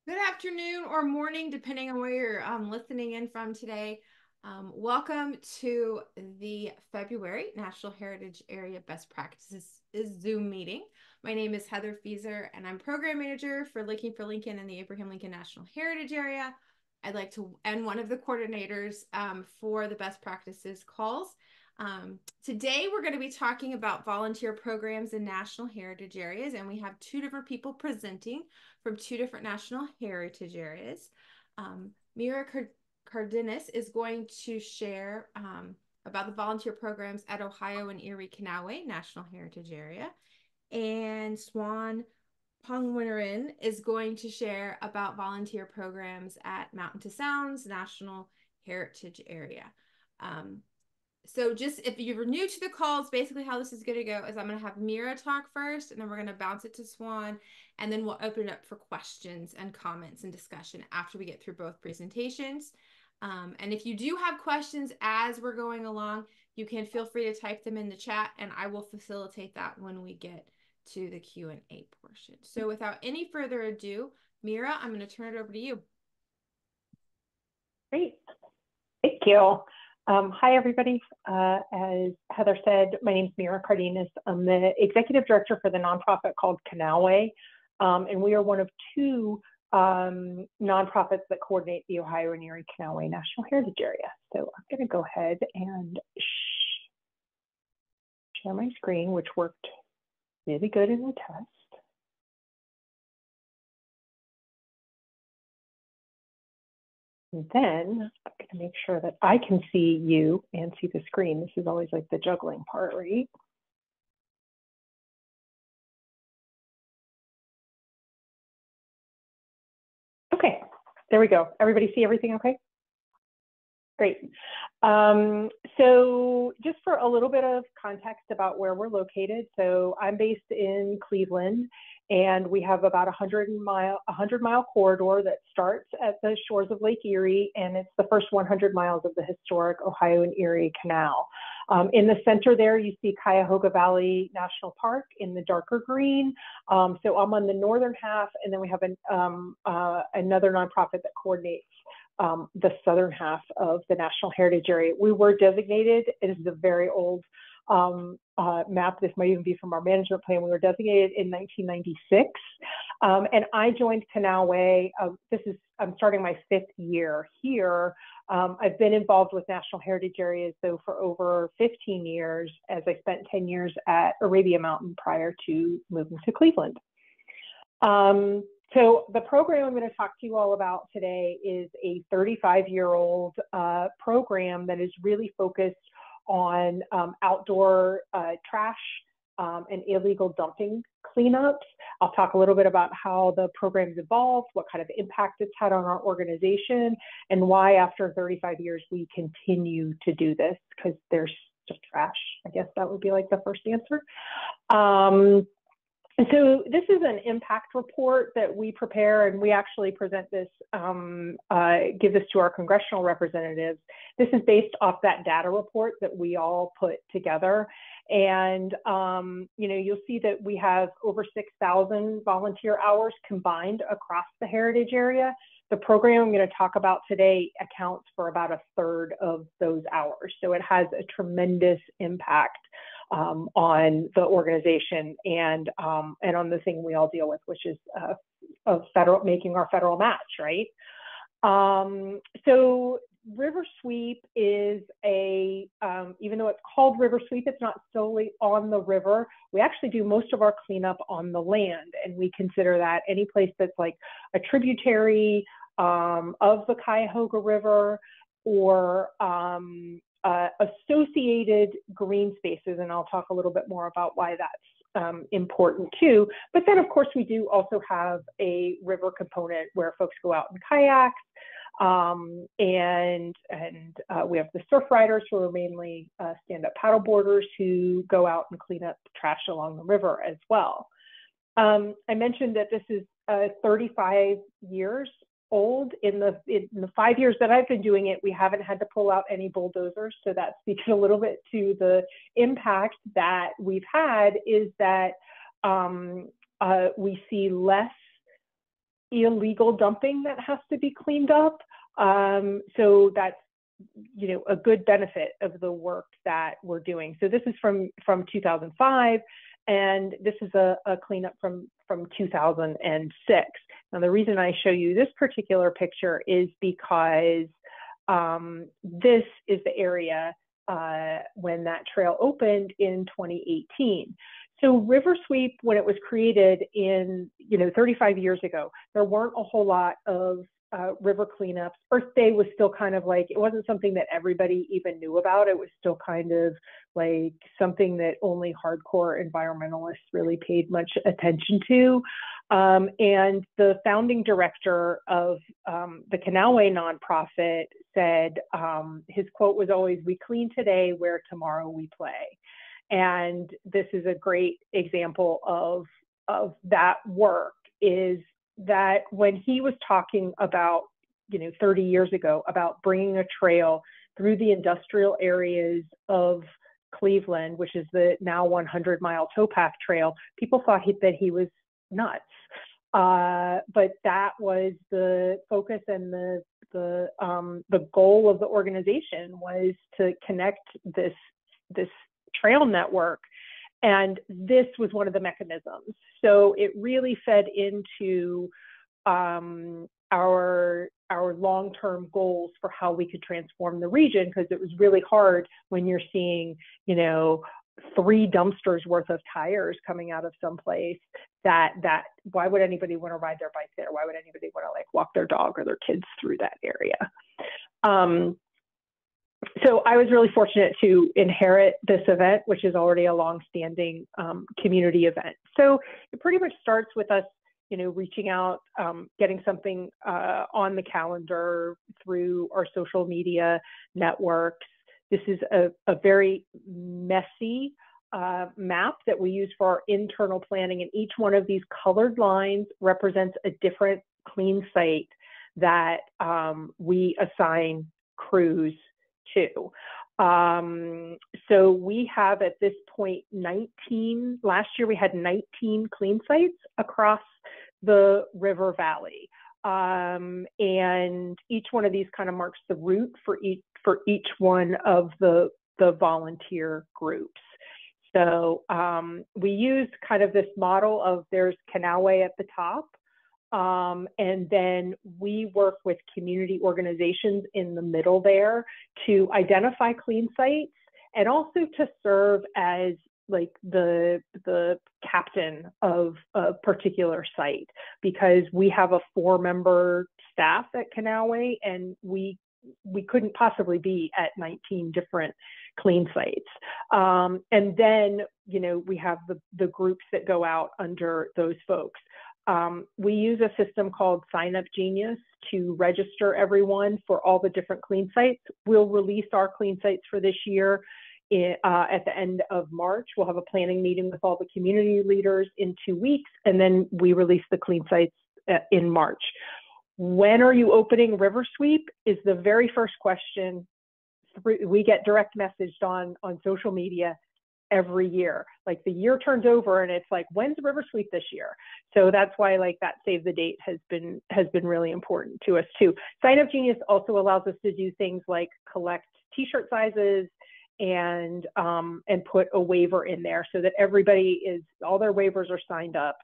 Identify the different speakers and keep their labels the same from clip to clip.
Speaker 1: Good afternoon or morning, depending on where you're listening in from today. Welcome to the February National Heritage Area Best Practices Zoom meeting. My name is Heather Fieser, and I'm Program Manager for Linking for Lincoln in the Abraham Lincoln National Heritage Area. And one of the coordinators for the Best Practices calls. Today, we're going to be talking about volunteer programs in national heritage areas, and we have two different people presenting from two different national heritage areas. Mira Cardenas is going to share about the volunteer programs at Ohio and Erie Canalway National Heritage Area. And Swan Pongwinnerin is going to share about volunteer programs at Mountain to Sounds National Heritage Area. So just if you're new to the calls, basically how this is going to go is I'm going to have Mira talk first, and then we're going to bounce it to Swan, and then we'll open it up for questions and comments and discussion after we get through both presentations. And if you do have questions as we're going along, you can feel free to type them in the chat, and I will facilitate that when we get to the Q&A portion. So without any further ado, Mira, I'm going to turn it over to you.
Speaker 2: Great. Thank you. Hi, everybody. As Heather said, my name is Mira Cardenas. I'm the Executive Director for the nonprofit called Canalway, and we are one of two nonprofits that coordinate the Ohio and Erie Canalway National Heritage Area. So I'm going to go ahead and share my screen, which worked really good in the test. And then I'm going to make sure that I can see you and see the screen. This is always like the juggling part, right? Okay, there we go. Everybody see everything okay? Great. So just for a little bit of context about where we're located. So I'm based in Cleveland, and we have about a 100-mile corridor that starts at the shores of Lake Erie, and it's the first 100 miles of the historic Ohio and Erie Canal. In the center there, you see Cuyahoga Valley National Park in the darker green. So I'm on the northern half, and then we have another nonprofit that coordinates the southern half of the National Heritage Area. We were designated, it is a very old map, this might even be from our management plan, we were designated in 1996. And I joined Canalway, I'm starting my 5th year here. I've been involved with National Heritage Areas though for over 15 years, as I spent 10 years at Arabia Mountain prior to moving to Cleveland. So the program I'm going to talk to you all about today is a 35-year-old program that is really focused on outdoor trash and illegal dumping cleanups. I'll talk a little bit about how the program's evolved, what kind of impact it's had on our organization, and why after 35 years we continue to do this, because there's just trash. I guess that would be like the first answer. And so this is an impact report that we prepare, and we actually present this, give this to our congressional representatives. This is based off that data report that we all put together. And, you'll see that we have over 6,000 volunteer hours combined across the heritage area. The program I'm going to talk about today accounts for about a third of those hours. So it has a tremendous impact on the organization and on the thing we all deal with, which is making our federal match, right? So River Sweep is even though it's called River Sweep, it's not solely on the river. We actually do most of our cleanup on the land, and we consider that any place that's like a tributary of the Cuyahoga River or associated green spaces, and I'll talk a little bit more about why that's important too. But then, of course, we do also have a river component where folks go out in kayaks, and we have the surf riders who are mainly stand-up paddle boarders who go out and clean up trash along the river as well. I mentioned that this is 35 years old. In the 5 years that I've been doing it, we haven't had to pull out any bulldozers. So that speaks a little bit to the impact that we've had, is that we see less illegal dumping that has to be cleaned up. So that's, a good benefit of the work that we're doing. So this is from 2005, and this is a cleanup from 2006. Now, the reason I show you this particular picture is because this is the area when that trail opened in 2018. So River Sweep, when it was created in 35 years ago, there weren't a whole lot of river cleanups. Earth Day was still kind of like, it wasn't something that everybody even knew about. It was still kind of like something that only hardcore environmentalists really paid much attention to. And the founding director of the Canalway nonprofit said, his quote was always, "We clean today where tomorrow we play." And this is a great example of that work, is that when he was talking about, 30 years ago, about bringing a trail through the industrial areas of Cleveland, which is the now 100-mile towpath trail, people thought that he was nuts. But that was the focus, and the goal of the organization was to connect this trail network. And this was one of the mechanisms. So it really fed into our long-term goals for how we could transform the region, because it was really hard when you're seeing, 3 dumpsters worth of tires coming out of someplace. That why would anybody want to ride their bike there? Why would anybody want to walk their dog or their kids through that area? So I was really fortunate to inherit this event, which is already a long-standing community event. So it pretty much starts with us, reaching out, getting something on the calendar through our social media networks. This is a very messy map that we use for our internal planning, and each one of these colored lines represents a different clean site that we assign crews to. So we have at this point 19, last year we had 19 clean sites across the river valley. And each one of these kind of marks the route for each one of the volunteer groups. So we use kind of this model of, there's Canalway at the top, and then we work with community organizations in the middle there to identify clean sites, and also to serve as the captain of a particular site, because we have a 4-member staff at Canalway, and we couldn't possibly be at 19 different clean sites. And then, we have the groups that go out under those folks. We use a system called Sign Up Genius to register everyone for all the different clean sites. We'll release our clean sites for this year at the end of March. We'll have a planning meeting with all the community leaders in 2 weeks, and then we release the clean sites in March. When are you opening River Sweep is the very first question we get direct messaged on social media every year. The year turns over and it's like, when's River Sweep this year? So that's why that save the date has been really important to us too. Sign Up Genius also allows us to do things like collect t-shirt sizes and put a waiver in there, so that all their waivers are signed up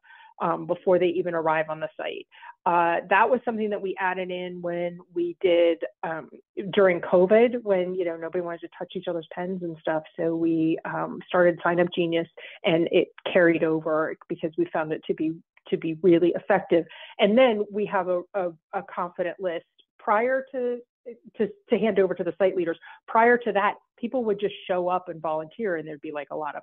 Speaker 2: before they even arrive on the site. That was something that we added in when we did during COVID, when nobody wanted to touch each other's pens and stuff. So we started Sign Up Genius, and it carried over because we found it to be really effective. And then we have a confident list prior to hand over to the site leaders. Prior to that, people would just show up and volunteer, and there'd be a lot of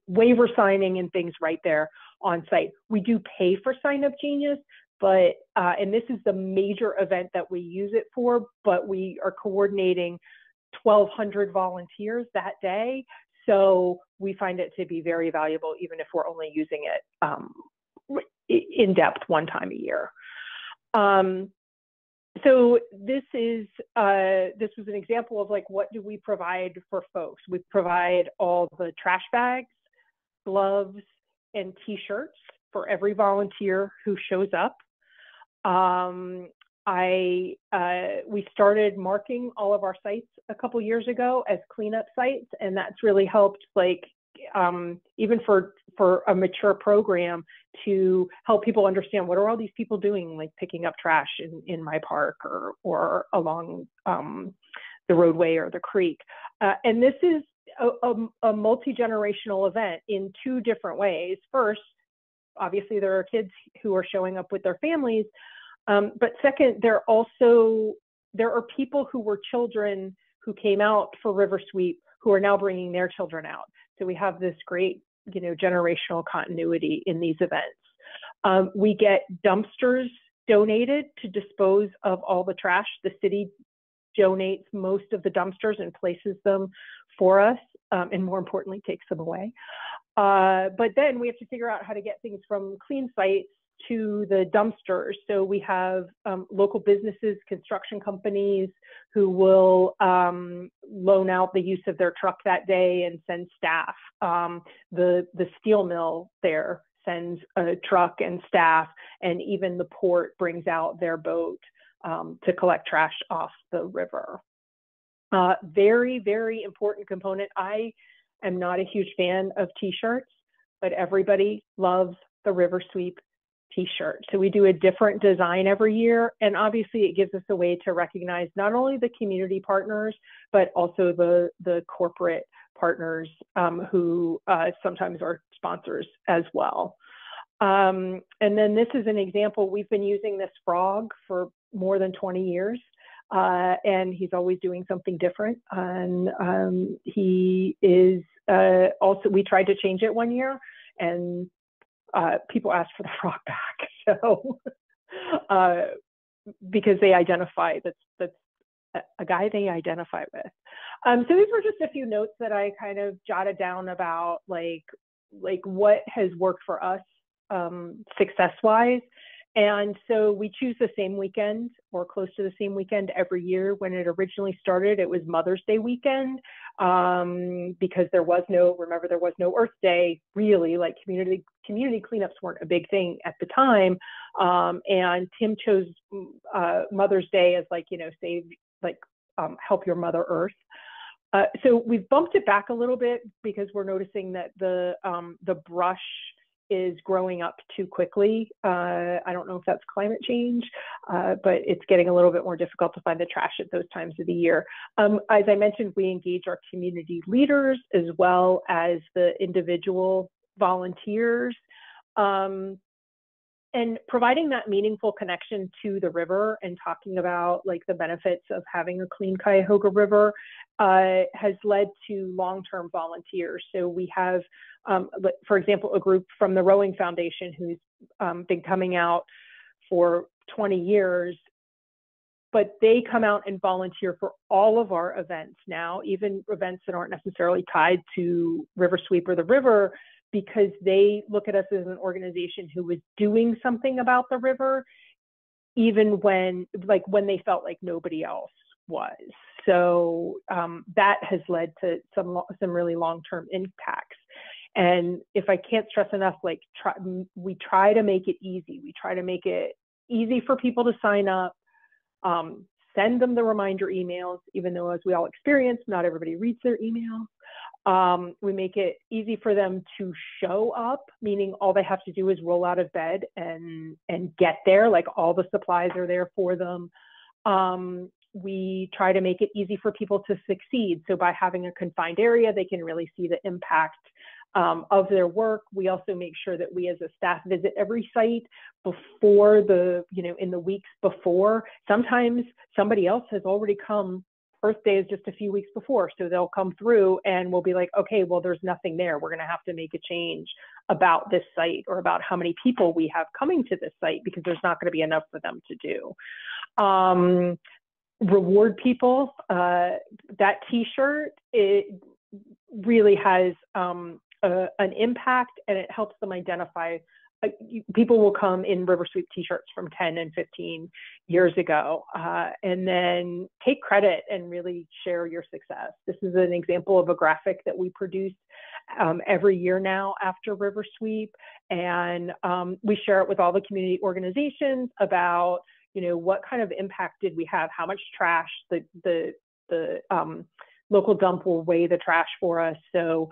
Speaker 2: waiver signing and things right there on site. We do pay for Sign Up Genius, but and this is the major event that we use it for, but we are coordinating 1,200 volunteers that day. So we find it to be very valuable, even if we're only using it in depth one time a year. So this was an example of what do we provide for folks. We provide all the trash bags, gloves, and t-shirts for every volunteer who shows up. We started marking all of our sites a couple years ago as cleanup sites, and that's really helped, like, even for a mature program, to help people understand what are all these people doing, like picking up trash in my park or along the roadway or the creek. And this is a multi-generational event in two different ways. First, obviously there are kids who are showing up with their families, but second, there are people who were children who came out for River Sweep who are now bringing their children out. So we have this great, generational continuity in these events. We get dumpsters donated to dispose of all the trash. The city donates most of the dumpsters and places them for us, and more importantly, takes them away. But then we have to figure out how to get things from clean sites to the dumpsters. So we have local businesses, construction companies who will loan out the use of their truck that day and send staff. The steel mill there sends a truck and staff, and even the port brings out their boat to collect trash off the river. Very, very important component. I am not a huge fan of t-shirts, but everybody loves the River Sweep t-shirt. So we do a different design every year. And obviously it gives us a way to recognize not only the community partners, but also the corporate partners who sometimes are sponsors as well. And then this is an example. We've been using this frog for more than 20 years. And he's always doing something different. And he is also, we tried to change it one year, and people asked for the frog back. So, because they identify, that's a guy they identify with. So these were just a few notes that I kind of jotted down about like what has worked for us success-wise. And so we choose the same weekend or close to the same weekend every year. When it originally started, it was Mother's Day weekend, because there was no Earth Day, really. Like community cleanups weren't a big thing at the time. And Tim chose Mother's Day as help your Mother Earth. So we've bumped it back a little bit because we're noticing that the brush is growing up too quickly. I don't know if that's climate change, but it's getting a little bit more difficult to find the trash at those times of the year. As I mentioned, we engage our community leaders as well as the individual volunteers, and providing that meaningful connection to the river and talking about like the benefits of having a clean Cuyahoga River has led to long-term volunteers. So we have, for example, a group from the Rowing Foundation who's been coming out for 20 years, but they come out and volunteer for all of our events now, even events that aren't necessarily tied to River Sweep or the river, because they look at us as an organization who was doing something about the river, even when they felt like nobody else was. So that has led to some really long-term impacts. And if I can't stress enough, we try to make it easy. We try to make it easy for people to sign up, send them the reminder emails, even though, as we all experience, not everybody reads their emails. We make it easy for them to show up, meaning all they have to do is roll out of bed and get there, like all the supplies are there for them. We try to make it easy for people to succeed. So by having a confined area, they can really see the impact of their work. We also make sure that we as a staff visit every site before in the weeks before. Sometimes somebody else has already come. Earth Day is just a few weeks before, so they'll come through and we'll be like, okay, well, there's nothing there. We're gonna have to make a change about this site or about how many people we have coming to this site, because there's not gonna be enough for them to do. Reward people. That t-shirt, it really has an impact, and it helps them identify people will come in River Sweep t-shirts from 10 and 15 years ago, and then take credit and really share your success. This is an example of a graphic that we produce every year now after River Sweep, and we share it with all the community organizations about, what kind of impact did we have, how much trash the local dump will weigh the trash for us, so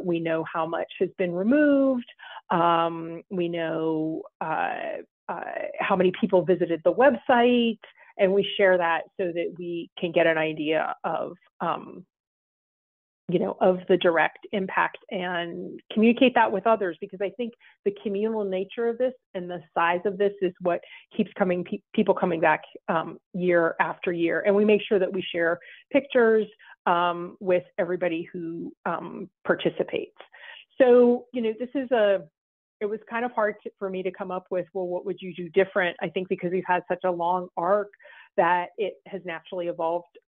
Speaker 2: we know how much has been removed. We know how many people visited the website, and we share that so that we can get an idea of the direct impact and communicate that with others, because I think the communal nature of this and the size of this is what keeps people coming back year after year. And we make sure that we share pictures with everybody who participates. So, it was kind of hard for me to come up with, well, what would you do different? I think because we've had such a long arc that it has naturally evolved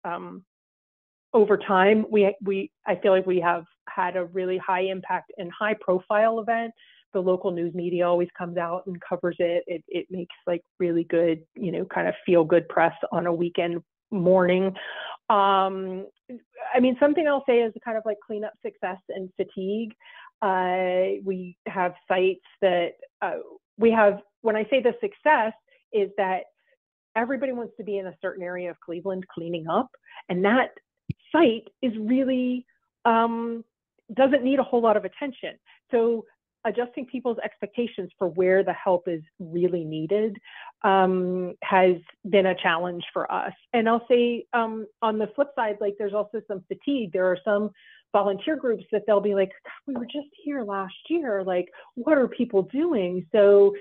Speaker 2: over time. I feel like we have had a really high impact and high profile event. The local news media always comes out and covers it. It makes like really good, kind of feel good press on a weekend morning. Something I'll say is kind of like cleanup success and fatigue. We have sites that when I say the success is that everybody wants to be in a certain area of Cleveland cleaning up, and that site is really doesn't need a whole lot of attention. So adjusting people's expectations for where the help is really needed has been a challenge for us. And I'll say on the flip side, like there's also some fatigue. There are some volunteer groups that they'll be like, we were just here last year, like what are people doing? So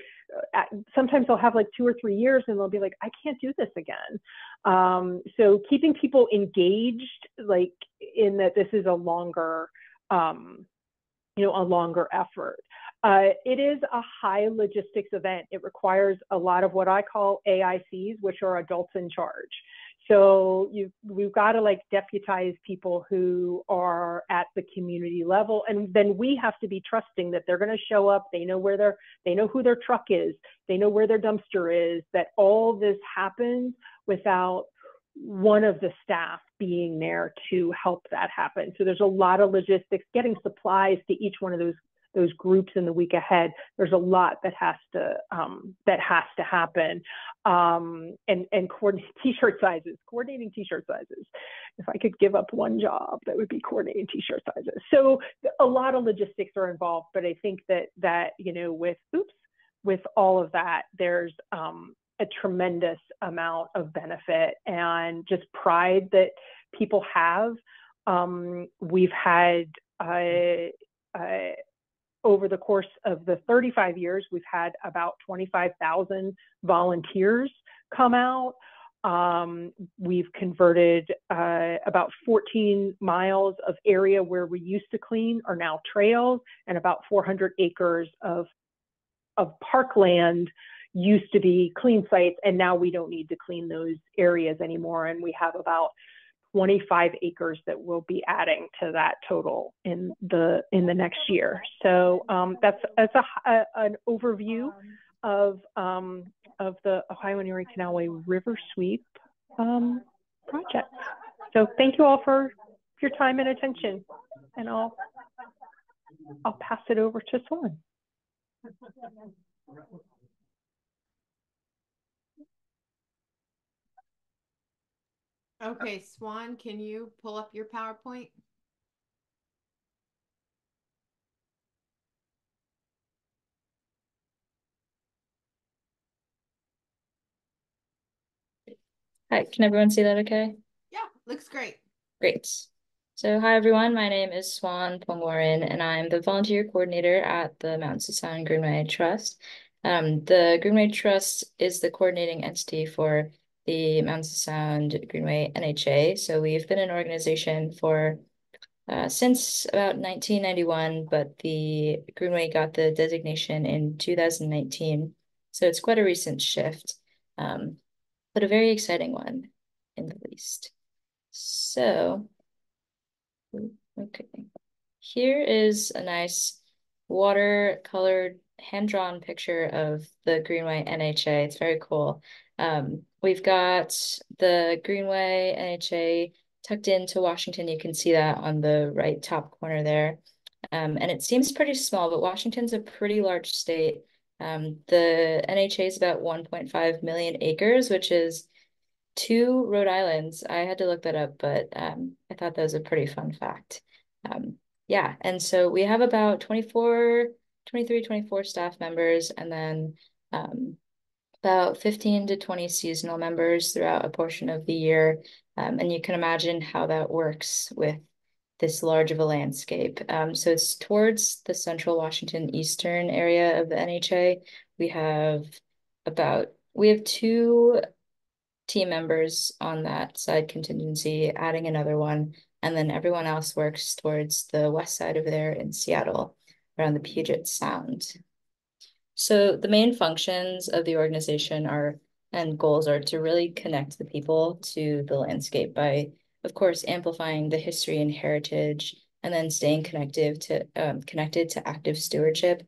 Speaker 2: sometimes they'll have like 2 or 3 years and they'll be like, I can't do this again. So keeping people engaged, like in that this is a longer effort. It is a high logistics event. It requires a lot of what I call AICs, which are adults in charge. So we've got to like deputize people who are at the community level, and then we have to be trusting that they're going to show up. They know they know who their truck is. They know where their dumpster is. That all this happens without one of the staff being there to help that happen. So there's a lot of logistics, getting supplies to each one of those groups in the week ahead. There's a lot that has to happen. And coordinating t-shirt sizes. If I could give up one job, that would be coordinating t-shirt sizes. So a lot of logistics are involved, but I think that with all of that, there's a tremendous amount of benefit and just pride that people have. We've had over the course of the 35 years, we've had about 25,000 volunteers come out. We've converted about 14 miles of area where we used to clean are now trails, and about 400 acres of parkland used to be clean sites, and now we don't need to clean those areas anymore. And we have about 25 acres that we'll be adding to that total in the next year. So that's an overview of the Ohio and Erie Canalway River Sweep project. So thank you all for your time and attention, and I'll pass it over to Swan.
Speaker 1: Okay, Swan, can you pull up your PowerPoint?
Speaker 3: Hi, can everyone see that okay?
Speaker 1: Yeah, looks great.
Speaker 3: Great. So hi everyone, my name is Swan Pongwarin and I'm the volunteer coordinator at the Mountains of Sound Greenway Trust. The Greenway Trust is the coordinating entity for the Mountains of Sound Greenway NHA. So we've been an organization for since about 1991, but the Greenway got the designation in 2019. So it's quite a recent shift, but a very exciting one in the least. So, okay, here is a nice watercolored hand-drawn picture of the Greenway NHA. It's very cool. We've got the Greenway NHA tucked into Washington. You can see that on the right top corner there. And it seems pretty small, but Washington's a pretty large state. The NHA is about 1.5 million acres, which is two Rhode Islands. I had to look that up, but I thought that was a pretty fun fact. Yeah, and so we have about 24 staff members, and then about 15 to 20 seasonal members throughout a portion of the year. And you can imagine how that works with this large of a landscape. So it's towards the central Washington eastern area of the NHA. We have two team members on that side contingency, adding another one, and then everyone else works towards the west side over there in Seattle, around the Puget Sound. So the main functions of the organization are and goals are to really connect the people to the landscape by, of course, amplifying the history and heritage, and then staying connected to active stewardship.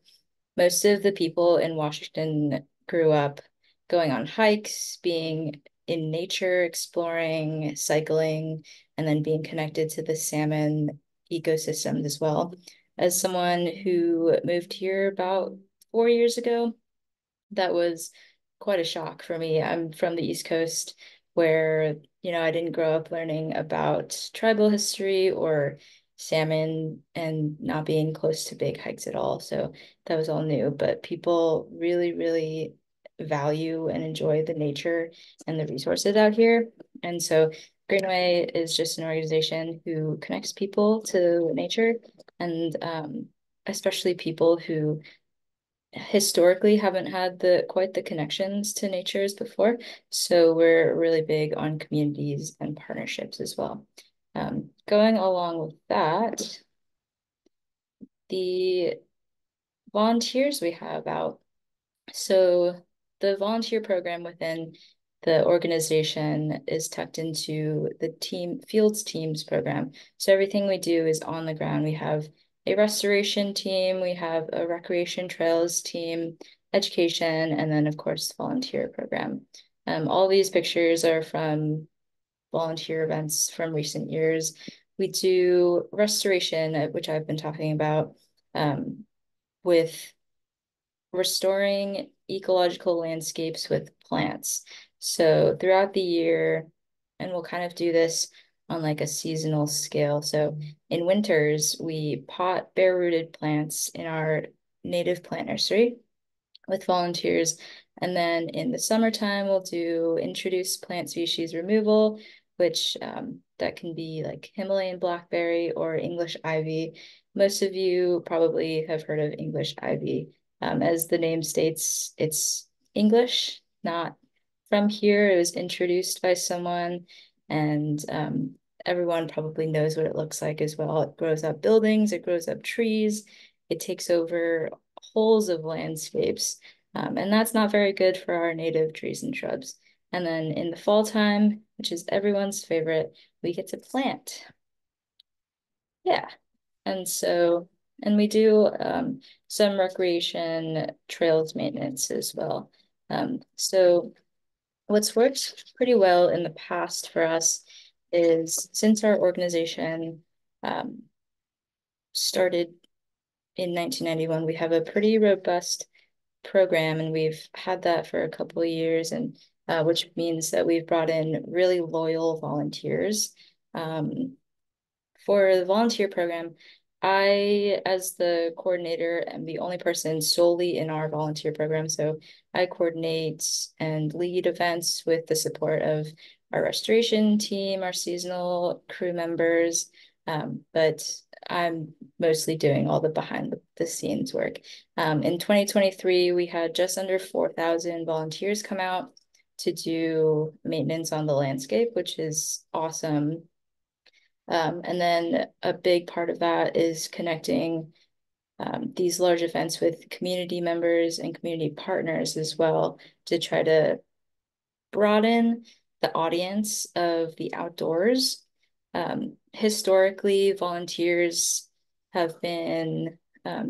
Speaker 3: Most of the people in Washington grew up going on hikes, being in nature, exploring, cycling, and then being connected to the salmon ecosystems as well. As someone who moved here about 4 years ago, that was quite a shock for me. I'm from the East Coast where, I didn't grow up learning about tribal history or salmon and not being close to big hikes at all. So that was all new, but people really, really value and enjoy the nature and the resources out here. And so Greenway is just an organization who connects people to nature, and especially people who historically haven't had quite the connections to natures before. So we're really big on communities and partnerships as well. Going along with that, the volunteers we have out. So the volunteer program within the organization is tucked into the fields teams program. So everything we do is on the ground. We have a restoration team, we have a recreation trails team, education, and then of course the volunteer program. All these pictures are from volunteer events from recent years. We do restoration, which I've been talking about, with restoring ecological landscapes with plants. So throughout the year, and we'll kind of do this on like a seasonal scale. So in winters, we pot bare-rooted plants in our native plant nursery with volunteers. And then in the summertime, we'll do introduced plant species removal, which that can be like Himalayan blackberry or English ivy. Most of you probably have heard of English ivy. As the name states, it's English, not from here. It was introduced by someone, and everyone probably knows what it looks like as well. It grows up buildings, it grows up trees, it takes over wholes of landscapes, and that's not very good for our native trees and shrubs. And then in the fall time, which is everyone's favorite, we get to plant. Yeah. And we do some recreation trails maintenance as well. So what's worked pretty well in the past for us is, since our organization started in 1991, we have a pretty robust program, and we've had that for a couple of years, and which means that we've brought in really loyal volunteers. For the volunteer program, I, as the coordinator, am the only person solely in our volunteer program. So I coordinate and lead events with the support of our restoration team, our seasonal crew members, but I'm mostly doing all the behind the scenes work. In 2023, we had just under 4,000 volunteers come out to do maintenance on the landscape, which is awesome. And then a big part of that is connecting these large events with community members and community partners as well, to try to broaden the audience of the outdoors. Historically, volunteers have been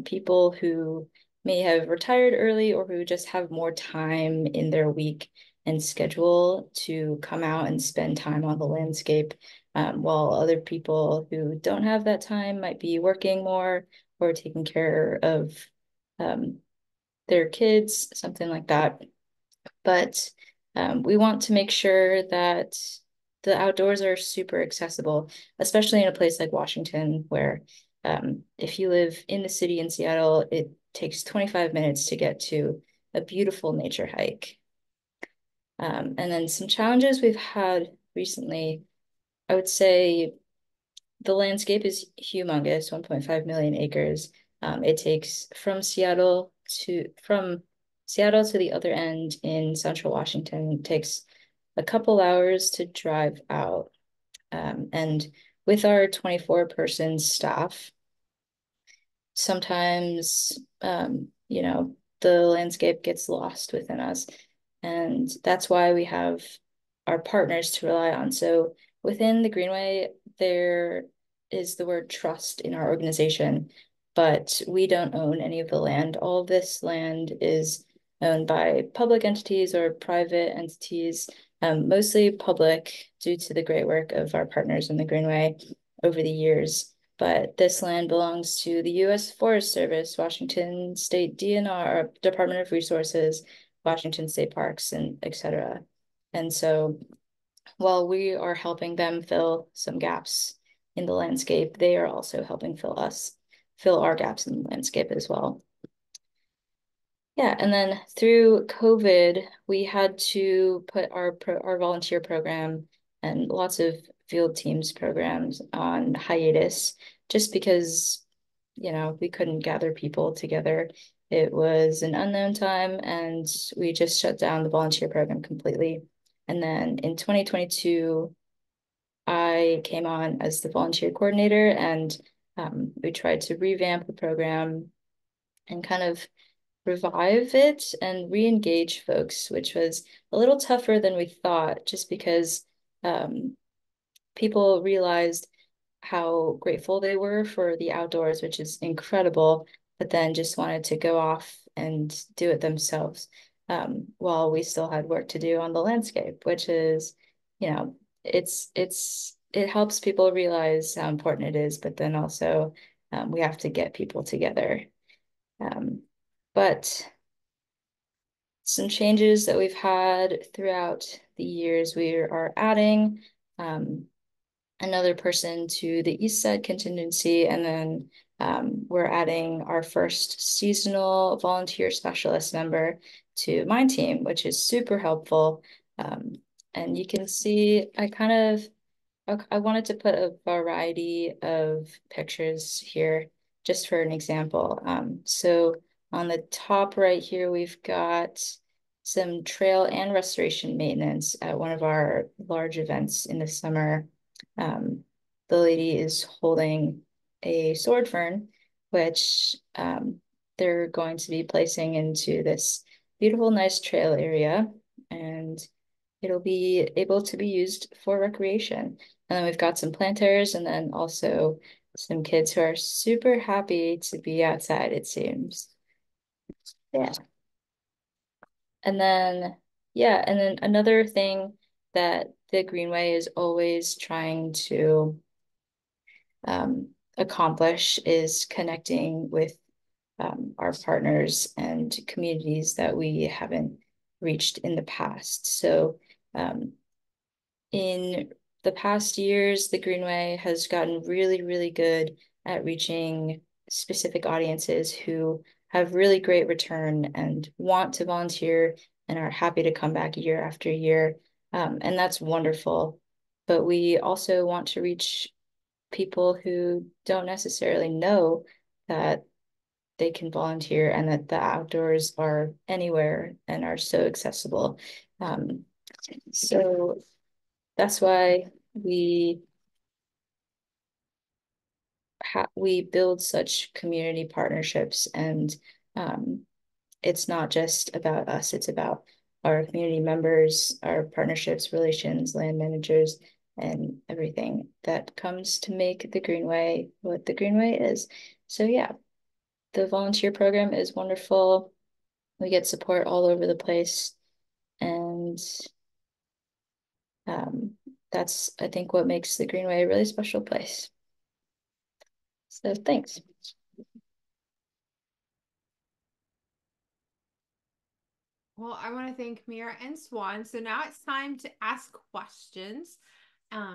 Speaker 3: people who may have retired early or who just have more time in their week and schedule to come out and spend time on the landscape, while other people who don't have that time might be working more or taking care of their kids, something like that. But we want to make sure that the outdoors are super accessible, especially in a place like Washington, where if you live in the city in Seattle, it takes 25 minutes to get to a beautiful nature hike. And then some challenges we've had recently, I would say the landscape is humongous, 1.5 million acres. It takes from Seattle to the other end in central Washington. It takes a couple hours to drive out. And with our 24-person staff, sometimes the landscape gets lost within us. And that's why we have our partners to rely on. So within the Greenway, there is the word trust in our organization, but we don't own any of the land. All of this land is owned by public entities or private entities, mostly public due to the great work of our partners in the Greenway over the years. But this land belongs to the U.S. Forest Service, Washington State DNR, Department of Resources, Washington State Parks, and et cetera. And so while we are helping them fill some gaps in the landscape, they are also helping fill our gaps in the landscape as well. Yeah, and then through COVID, we had to put our volunteer program and lots of field teams programs on hiatus just because, we couldn't gather people together. It was an unknown time and we just shut down the volunteer program completely. And then in 2022, I came on as the volunteer coordinator and we tried to revamp the program and kind of revive it and re-engage folks, which was a little tougher than we thought, just because people realized how grateful they were for the outdoors, which is incredible, but then just wanted to go off and do it themselves, while we still had work to do on the landscape, which is, it helps people realize how important it is, but then also we have to get people together. But some changes that we've had throughout the years, we are adding another person to the East Side contingency, and then we're adding our first seasonal volunteer specialist member to my team, which is super helpful. And you can see I wanted to put a variety of pictures here just for an example. So on the top right here, we've got some trail and restoration maintenance at one of our large events in the summer. The lady is holding a sword fern, which they're going to be placing into this beautiful, nice trail area, and it'll be able to be used for recreation. And then we've got some planters and then also some kids who are super happy to be outside, it seems. Yeah. And then another thing that the Greenway is always trying to accomplish is connecting with our partners and communities that we haven't reached in the past. So in the past years, the Greenway has gotten really, really good at reaching specific audiences who have really great return and want to volunteer and are happy to come back year after year. And that's wonderful. But we also want to reach people who don't necessarily know that they can volunteer and that the outdoors are anywhere and are so accessible. So that's why we build such community partnerships, and it's not just about us, it's about our community members, our partnerships, relations, land managers, and everything that comes to make the Greenway what the Greenway is. So yeah. The volunteer program is wonderful. We get support all over the place. And that's, I think, what makes the Greenway a really special place. So thanks.
Speaker 1: Well, I want to thank Mira and Swan. So now it's time to ask questions.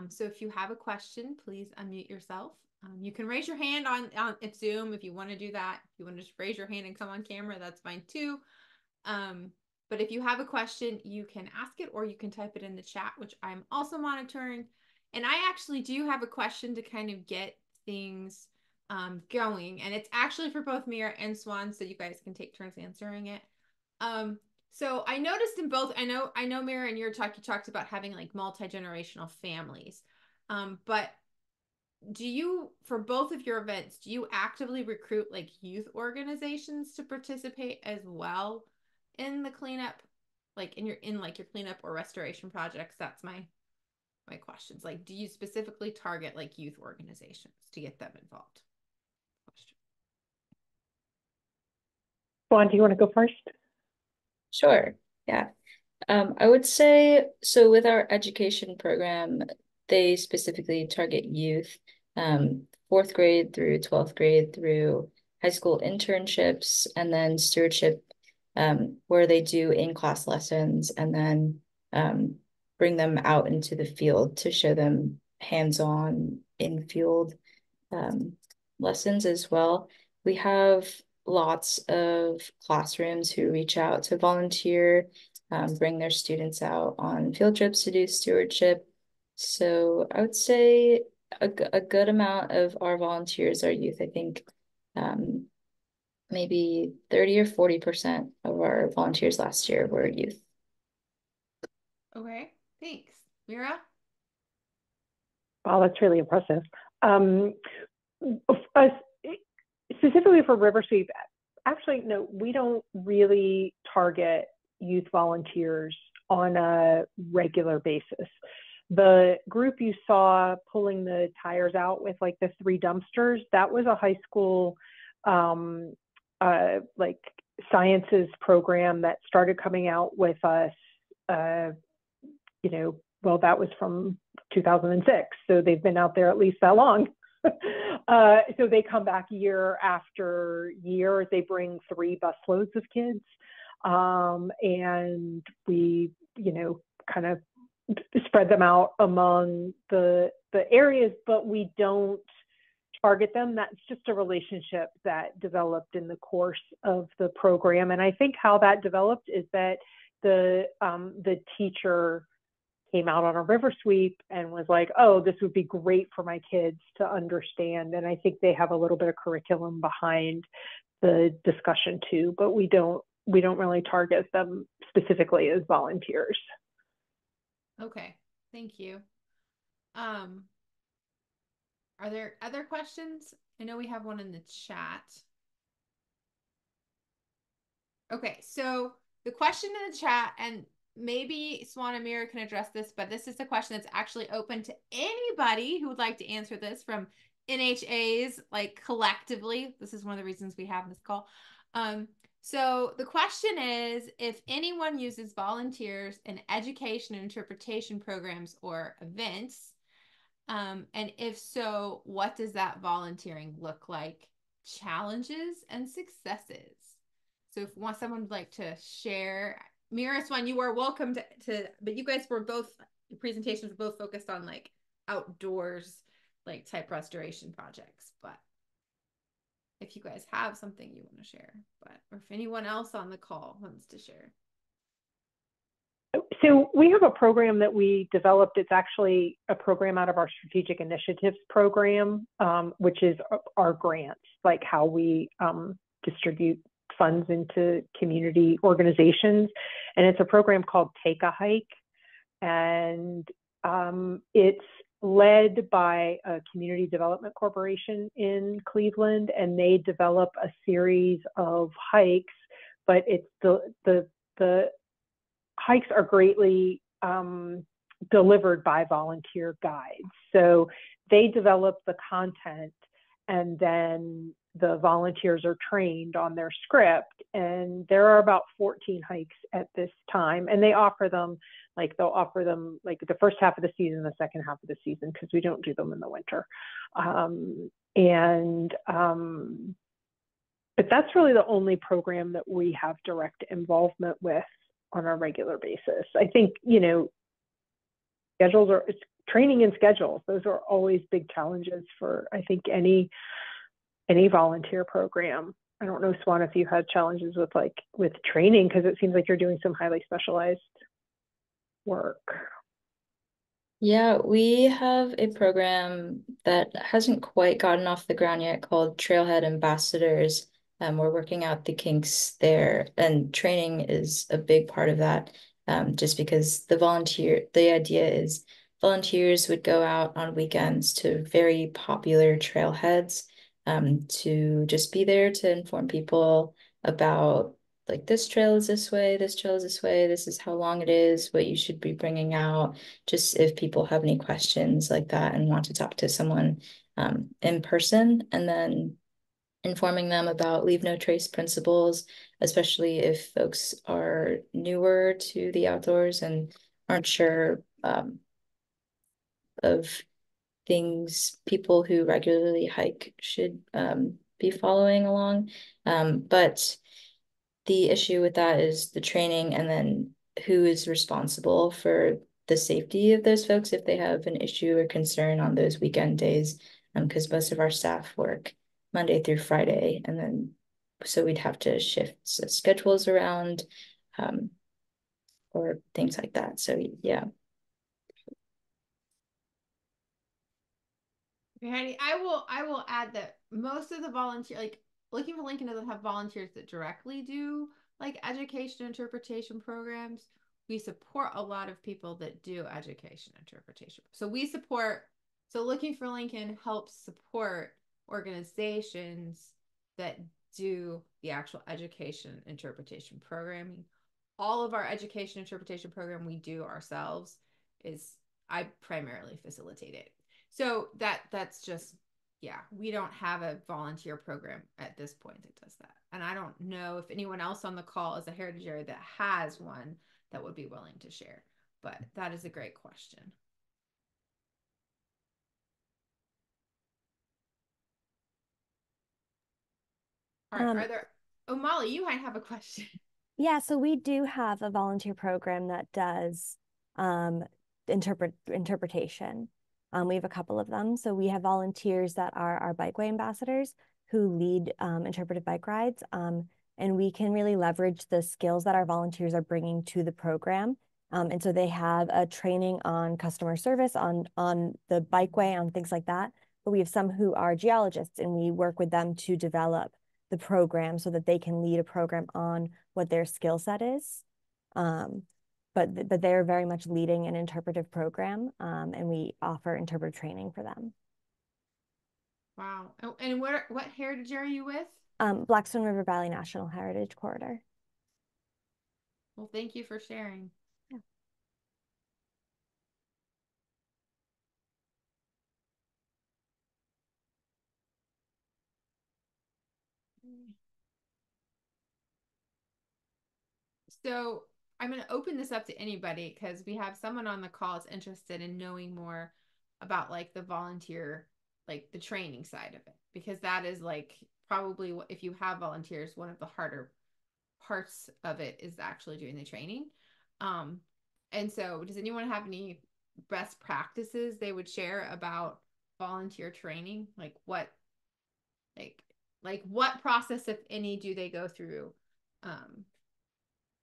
Speaker 1: So if you have a question, please unmute yourself. You can raise your hand on Zoom if you want to do that. If you want to just raise your hand and come on camera, that's fine too. But if you have a question, you can ask it or you can type it in the chat, which I'm also monitoring. And I actually do have a question to kind of get things going. And it's actually for both Mira and Swan, so you guys can take turns answering it. So I noticed in both, I know, Mira, in your talk, you talked about having like multi-generational families. But do you, for both of your events, do you actively recruit like youth organizations to participate as well in the cleanup, like in like your cleanup or restoration projects? That's my questions. Like, do you specifically target like youth organizations to get them involved? Question.
Speaker 2: Juan, do you want to go first?
Speaker 3: Sure. Yeah. I would say, so with our education program, they specifically target youth, fourth grade through 12th grade through high school internships and then stewardship, where they do in-class lessons and then bring them out into the field to show them hands-on in-field lessons as well. We have lots of classrooms who reach out to volunteer, bring their students out on field trips to do stewardship. So I would say a good amount of our volunteers are youth. I think maybe 30 or 40% of our volunteers last year were youth.
Speaker 1: Okay, thanks. Mira?
Speaker 2: Wow, that's really impressive. Specifically for River Sweep, actually, no, we don't really target youth volunteers on a regular basis. The group you saw pulling the tires out with like the 3 dumpsters, that was a high school like sciences program that started coming out with us, well, that was from 2006. So they've been out there at least that long. So they come back year after year. They bring 3 busloads of kids. And we, kind of spread them out among the areas, but we don't target them. That's just a relationship that developed in the course of the program. And I think how that developed is that the teacher came out on a river sweep and was like, oh, this would be great for my kids to understand. And I think they have a little bit of curriculum behind the discussion too, but we don't really target them specifically as volunteers.
Speaker 1: Okay, thank you. Are there other questions? I know we have one in the chat. Okay, so the question in the chat, and maybe Swan and Mira can address this, but this is a question that's actually open to anybody who would like to answer this from NHAs, like collectively. This is one of the reasons we have this call. So the question is, if anyone uses volunteers in education and interpretation programs or events, and if so, what does that volunteering look like? Challenges and successes. So if someone would like to share, Mira, Swan, you are welcome to, but you guys were both, your presentations were both focused on like outdoors, like type restoration projects. But if you guys have something you want to share, or if anyone else on the call wants to share.
Speaker 2: So we have a program that we developed. It's actually a program out of our strategic initiatives program, which is our grants, like how we distribute funds into community organizations. And it's a program called Take a Hike. And it's led by a community development corporation in Cleveland, and they develop a series of hikes, but it's the hikes are greatly delivered by volunteer guides. So they develop the content, and then the volunteers are trained on their script, and there are about 14 hikes at this time, and they offer them they'll offer them like the first half of the season, the second half of the season, because we don't do them in the winter. But that's really the only program that we have direct involvement with on a regular basis. I think, schedules are, it's training and schedules. Those are always big challenges for, I think, any volunteer program. I don't know, Swan, if you had challenges with training, because it seems like you're doing some highly specialized work.
Speaker 3: Yeah, we have a program that hasn't quite gotten off the ground yet called Trailhead Ambassadors. We're working out the kinks there, and training is a big part of that. Just because the idea is volunteers would go out on weekends to very popular trailheads, to just be there to inform people about like this trail is this way, this trail is this way, this is how long it is, what you should be bringing out, just if people have any questions like that and want to talk to someone in person, and then informing them about leave no trace principles, especially if folks are newer to the outdoors and aren't sure of things people who regularly hike should be following along. But the issue with that is the training, and then who is responsible for the safety of those folks if they have an issue or concern on those weekend days, because most of our staff work Monday through Friday, and then so we'd have to shift schedules around, or things like that. So yeah.
Speaker 1: Heidi, I will add that most of the volunteer, like looking for Lincoln doesn't have volunteers that directly do like education interpretation programs. We support a lot of people that do education interpretation. So looking for Lincoln helps support organizations that do the actual education interpretation programming. All of our education interpretation program we do ourselves. Is I primarily facilitate it. So that's just, yeah, we don't have a volunteer program at this point that does that. And I don't know if anyone else on the call is a heritage area that has one that would be willing to share. But that is a great question. All right, are there, oh, Molly, you might have a question.
Speaker 4: Yeah, so we do have a volunteer program that does interpretation. We have a couple of them. So we have volunteers that are our bikeway ambassadors who lead interpretive bike rides. And we can really leverage the skills that our volunteers are bringing to the program. And so they have a training on customer service, on the bikeway, on things like that. But we have some who are geologists, and we work with them to develop the program so that they can lead a program on what their skill set is. But they're very much leading an interpretive program, and we offer interpretive training for them.
Speaker 1: Wow. Oh, and what heritage are you with?
Speaker 4: Blackstone River Valley National Heritage Corridor.
Speaker 1: Well, thank you for sharing.
Speaker 4: Yeah.
Speaker 1: So I'm going to open this up to anybody because we have someone on the call that's interested in knowing more about like the volunteer, like the training side of it, because that is like probably if you have volunteers, one of the harder parts of it is actually doing the training. And so does anyone have any best practices they would share about volunteer training? Like what process, if any, do they go through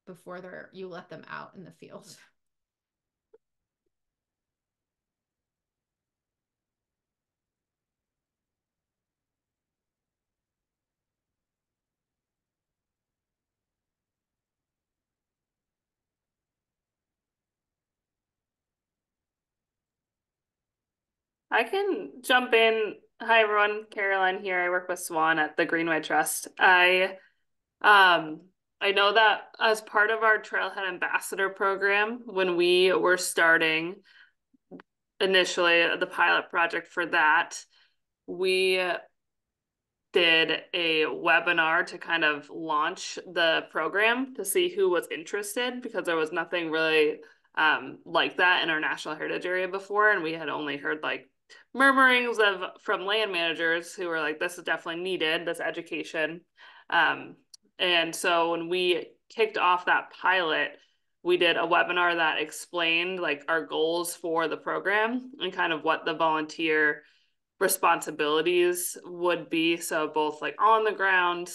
Speaker 1: before you let them out in the field?
Speaker 5: I can jump in. Hi, everyone. Caroline here. I work with Swan at the Greenway Trust. I know that as part of our Trailhead Ambassador program, when we were starting initially the pilot project for that, we did a webinar to kind of launch the program to see who was interested, because there was nothing really like that in our National Heritage area before, and we had only heard like murmurings from land managers who were like, this is definitely needed, this education. And so when we kicked off that pilot, we did a webinar that explained like our goals for the program and kind of what the volunteer responsibilities would be. So both like on the ground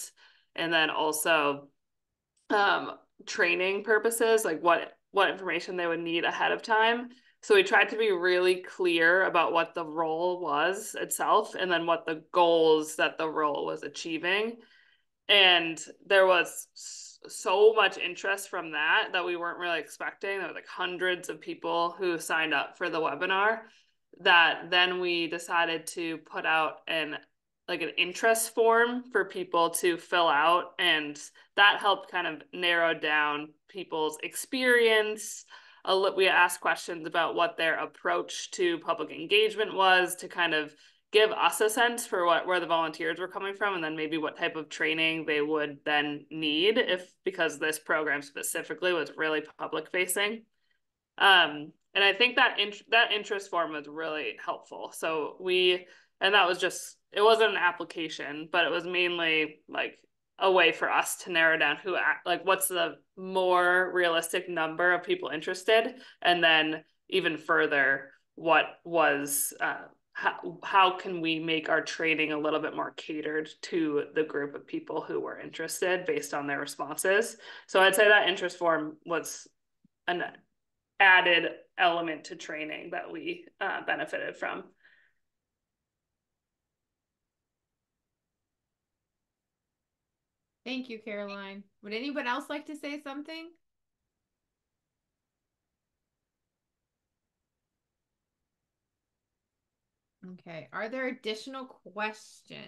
Speaker 5: and then also training purposes, like what information they would need ahead of time. So we tried to be really clear about what the role was itself and then what the goals that the role was achieving. And there was so much interest from that we weren't really expecting. There were like hundreds of people who signed up for the webinar, that then we decided to put out an interest form for people to fill out, and that helped kind of narrow down people's experience. We asked questions about what their approach to public engagement was, to kind of give us a sense for where the volunteers were coming from, and then maybe what type of training they would then need, because this program specifically was really public facing. And I think that interest form was really helpful. So and that was just, it wasn't an application, but it was mainly like a way for us to narrow down what's the more realistic number of people interested, and then even further, how can we make our training a little bit more catered to the group of people who were interested based on their responses. So I'd say that interest form was an added element to training that we benefited from.
Speaker 1: Thank you, Caroline. Would anyone else like to say something? Okay, are there additional questions?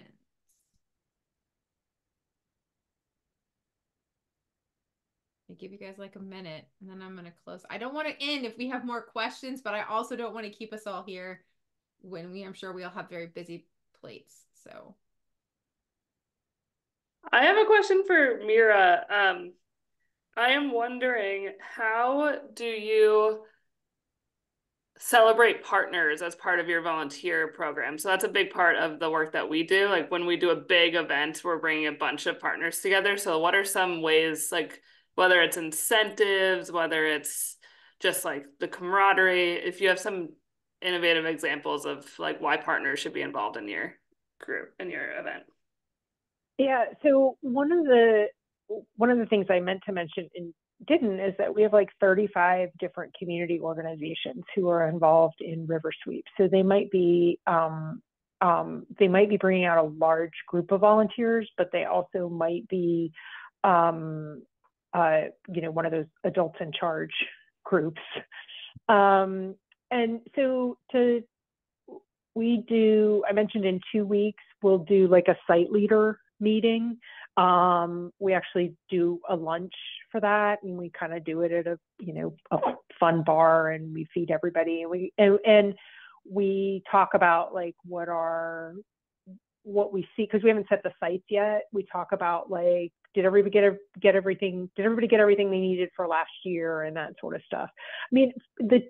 Speaker 1: I'll give you guys like a minute and then I'm going to close. I don't want to end if we have more questions, but I also don't want to keep us all here when I'm sure we all have very busy plates. So
Speaker 5: I have a question for Mira. I am wondering, how do you celebrate partners as part of your volunteer program? So that's a big part of the work that we do. Like when we do a big event, we're bringing a bunch of partners together. So what are some ways, like whether it's incentives, whether it's just like the camaraderie, if you have some innovative examples of like why partners should be involved in your group, in your event?
Speaker 2: Yeah, so one of the things I meant to mention and didn't is that we have like 35 different community organizations who are involved in river sweeps. So they might be bringing out a large group of volunteers, but they also might be one of those adults in charge groups. And so I mentioned in 2 weeks we'll do like a site leader meeting. We actually do a lunch for that, and we kind of do it at a fun bar, and we feed everybody, and we talk about like what we see, because we haven't set the sites yet. We talk about like, did everybody get everything they needed for last year, and that sort of stuff. I mean, the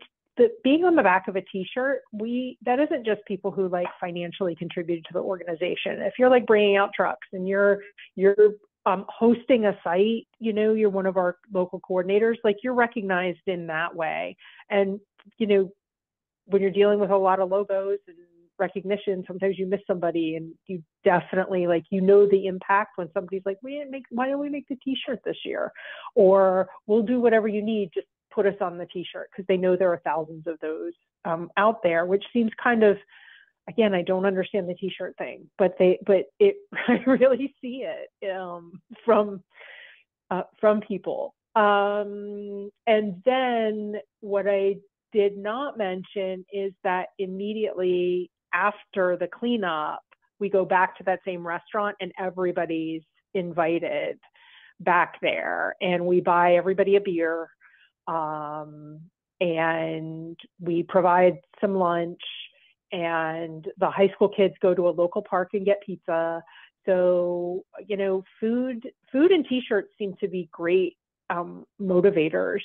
Speaker 2: being on the back of a t-shirt, that isn't just people who like financially contributed to the organization. If you're like bringing out trucks and you're hosting a site, you're one of our local coordinators, like you're recognized in that way. And when you're dealing with a lot of logos and recognition, sometimes you miss somebody, and you definitely the impact when somebody's like, why don't we make the t-shirt this year? Or we'll do whatever you need, just put us on the t-shirt, because they know there are thousands of those out there, which seems kind of, again, I don't understand the t-shirt thing, but I really see it from people. And then what I did not mention is that immediately after the cleanup, we go back to that same restaurant and everybody's invited back there, and we buy everybody a beer. And we provide some lunch, and the high school kids go to a local park and get pizza. So, food and t-shirts seem to be great motivators.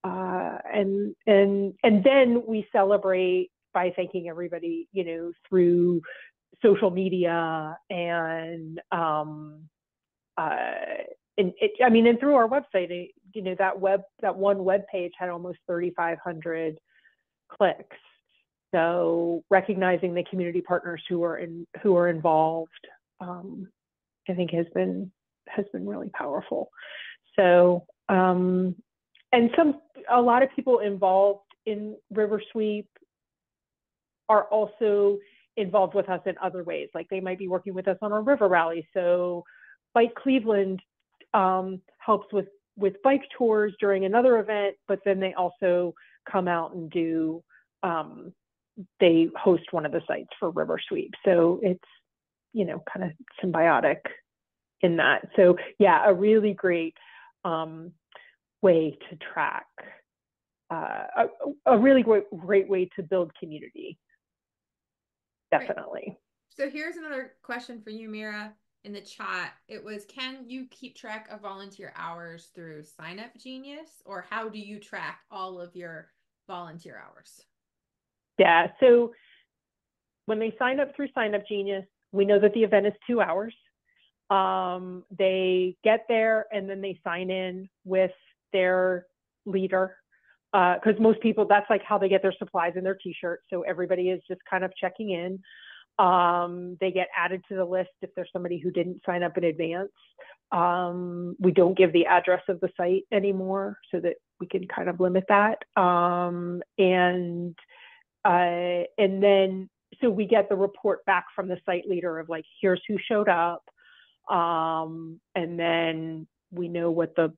Speaker 2: And then we celebrate by thanking everybody, through social media and through our website. That one web page had almost 3,500 clicks. So recognizing the community partners who are involved, I think has been really powerful. So and a lot of people involved in River Sweep are also involved with us in other ways. Like they might be working with us on our river rally. So Bike Cleveland helps with bike tours during another event, but then they also come out and do, they host one of the sites for River Sweep. So it's, kind of symbiotic in that. So yeah, a really great way to track, a really great way to build community. Definitely.
Speaker 1: Right. So here's another question for you, Mira, in the chat. It was, can you keep track of volunteer hours through Sign Up Genius, or how do you track all of your volunteer hours?
Speaker 2: Yeah, so when they sign up through Sign Up Genius, we know that the event is 2 hours. They get there and then they sign in with their leader, because most people, that's like how they get their supplies and their t-shirts. So everybody is just kind of checking in. They get added to the list if there's somebody who didn't sign up in advance. We don't give the address of the site anymore so that we can kind of limit that. And then, so we get the report back from the site leader of like, here's who showed up. And then we know what the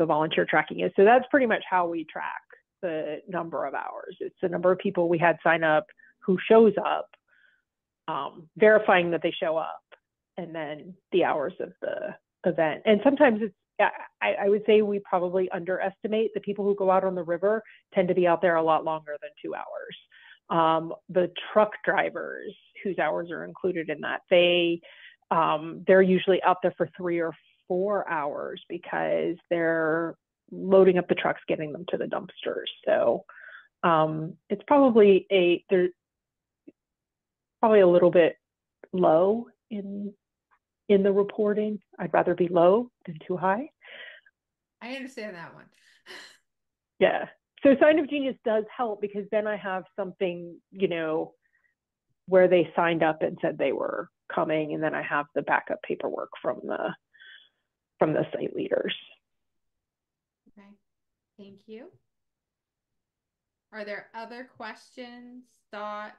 Speaker 2: volunteer tracking is. So that's pretty much how we track the number of hours. It's the number of people we had sign up, who shows up, verifying that they show up, and then the hours of the event. And sometimes I would say we probably underestimate the people who go out on the river tend to be out there a lot longer than 2 hours. The truck drivers whose hours are included in that, they're usually out there for 3 or 4 hours because they're loading up the trucks, getting them to the dumpsters. So it's probably a little bit low in the reporting. I'd rather be low than too high.
Speaker 1: I understand that one.
Speaker 2: Yeah. So Sign Up Genius does help because then I have something, where they signed up and said they were coming, and then I have the backup paperwork from the site leaders.
Speaker 1: Okay, thank you. Are there other questions, thoughts?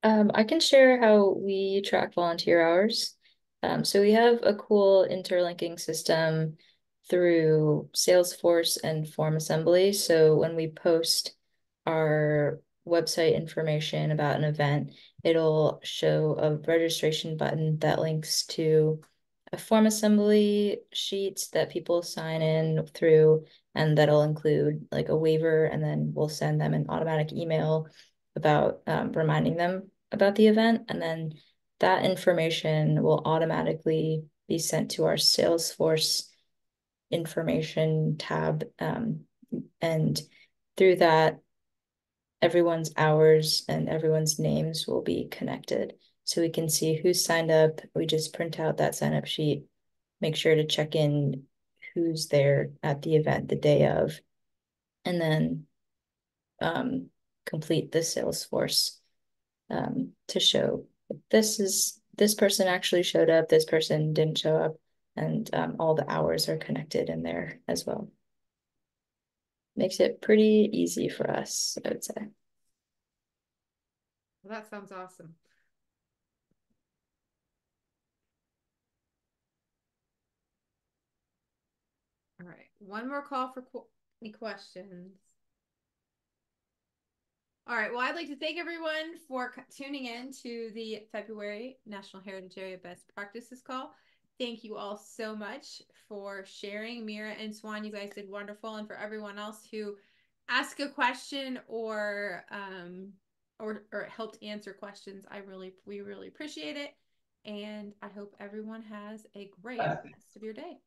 Speaker 3: I can share how we track volunteer hours. So we have a cool interlinking system through Salesforce and Form Assembly. So when we post our website information about an event, it'll show a registration button that links to a form assembly sheet that people sign in through, and that'll include like a waiver, and then we'll send them an automatic email about reminding them about the event, and then that information will automatically be sent to our Salesforce information tab, and through that, everyone's hours and everyone's names will be connected. So we can see who signed up. We just print out that sign up sheet, make sure to check in who's there at the event the day of, and then complete the Salesforce to show this person actually showed up, this person didn't show up, and all the hours are connected in there as well. Makes it pretty easy for us, I would say.
Speaker 1: Well, that sounds awesome. All right, one more call for any questions. All right, well, I'd like to thank everyone for tuning in to the February National Heritage Area Best Practices Call. Thank you all so much for sharing. Mira and Swan, you guys did wonderful. And for everyone else who asked a question or or helped answer questions. We really appreciate it. And I hope everyone has a great rest of your day.